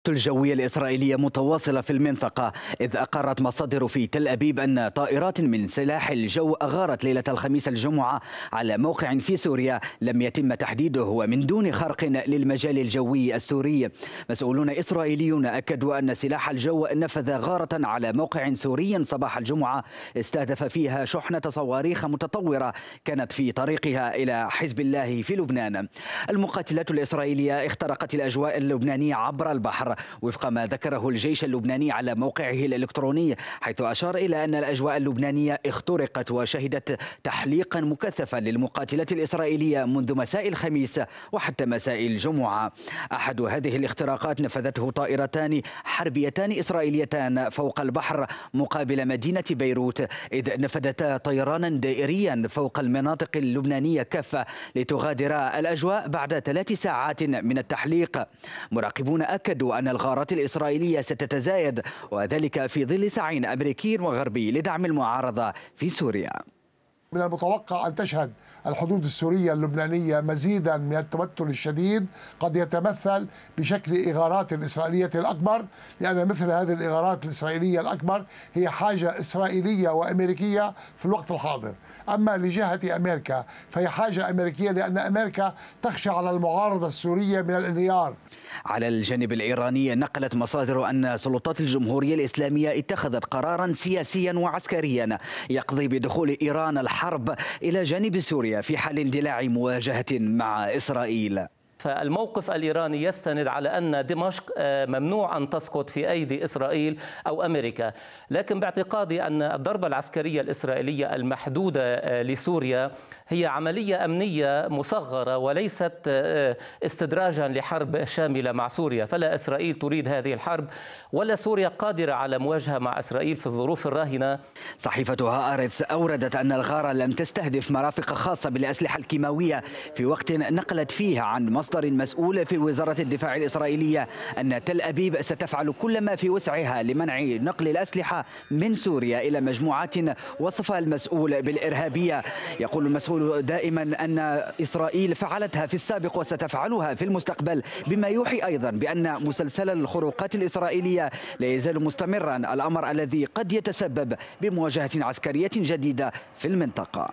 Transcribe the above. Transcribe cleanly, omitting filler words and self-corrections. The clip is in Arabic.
العمليات الجوية الإسرائيلية متواصلة في المنطقة، إذ أقرت مصادر في تل أبيب أن طائرات من سلاح الجو أغارت ليلة الخميس الجمعة على موقع في سوريا لم يتم تحديده ومن دون خرق للمجال الجوي السوري. مسؤولون إسرائيليون أكدوا أن سلاح الجو نفذ غارة على موقع سوري صباح الجمعة استهدف فيها شحنة صواريخ متطورة كانت في طريقها إلى حزب الله في لبنان. المقاتلات الإسرائيلية اخترقت الأجواء اللبنانية عبر البحر وفق ما ذكره الجيش اللبناني على موقعه الإلكتروني، حيث أشار إلى أن الأجواء اللبنانية اخترقت وشهدت تحليقا مكثفا للمقاتلات الإسرائيلية منذ مساء الخميس وحتى مساء الجمعة. أحد هذه الاختراقات نفذته طائرتان حربيتان إسرائيليتان فوق البحر مقابل مدينة بيروت، إذ نفذتا طيرانا دائريا فوق المناطق اللبنانية كافة لتغادر الأجواء بعد 3 ساعات من التحليق. مراقبون أكدوا أن الغارات الإسرائيلية ستتزايد، وذلك في ظل سعي أمريكي وغربي لدعم المعارضة في سوريا. من المتوقع أن تشهد الحدود السورية اللبنانية مزيدا من التوتر الشديد، قد يتمثل بشكل إغارات إسرائيلية الأكبر، لأن مثل هذه الإغارات الإسرائيلية الأكبر هي حاجة إسرائيلية وأمريكية في الوقت الحاضر. أما لجهة أمريكا فهي حاجة أمريكية، لأن أمريكا تخشى على المعارضة السورية من الانهيار. على الجانب الإيراني نقلت مصادر أن سلطات الجمهورية الإسلامية اتخذت قرارا سياسيا وعسكريا يقضي بدخول إيران الحرب إلى جانب سوريا في حال اندلاع مواجهة مع إسرائيل. فالموقف الإيراني يستند على أن دمشق ممنوع أن تسقط في أيدي إسرائيل أو أمريكا، لكن باعتقادي أن الضربة العسكرية الإسرائيلية المحدودة لسوريا هي عملية أمنية مصغرة وليست استدراجا لحرب شاملة مع سوريا، فلا إسرائيل تريد هذه الحرب ولا سوريا قادرة على مواجهة مع إسرائيل في الظروف الراهنة. صحيفة هآرتس أوردت أن الغارة لم تستهدف مرافق خاصة بالأسلحة الكيماوية في وقت نقلت فيه عن مصدر مسؤول في وزارة الدفاع الإسرائيلية أن تل أبيب ستفعل كل ما في وسعها لمنع نقل الأسلحة من سوريا إلى مجموعات وصفها المسؤول بالإرهابية. يقول المسؤول دائما أن إسرائيل فعلتها في السابق وستفعلها في المستقبل، بما يوحي أيضا بأن مسلسل الخروقات الإسرائيلية لا يزال مستمرا، الأمر الذي قد يتسبب بمواجهة عسكرية جديدة في المنطقة.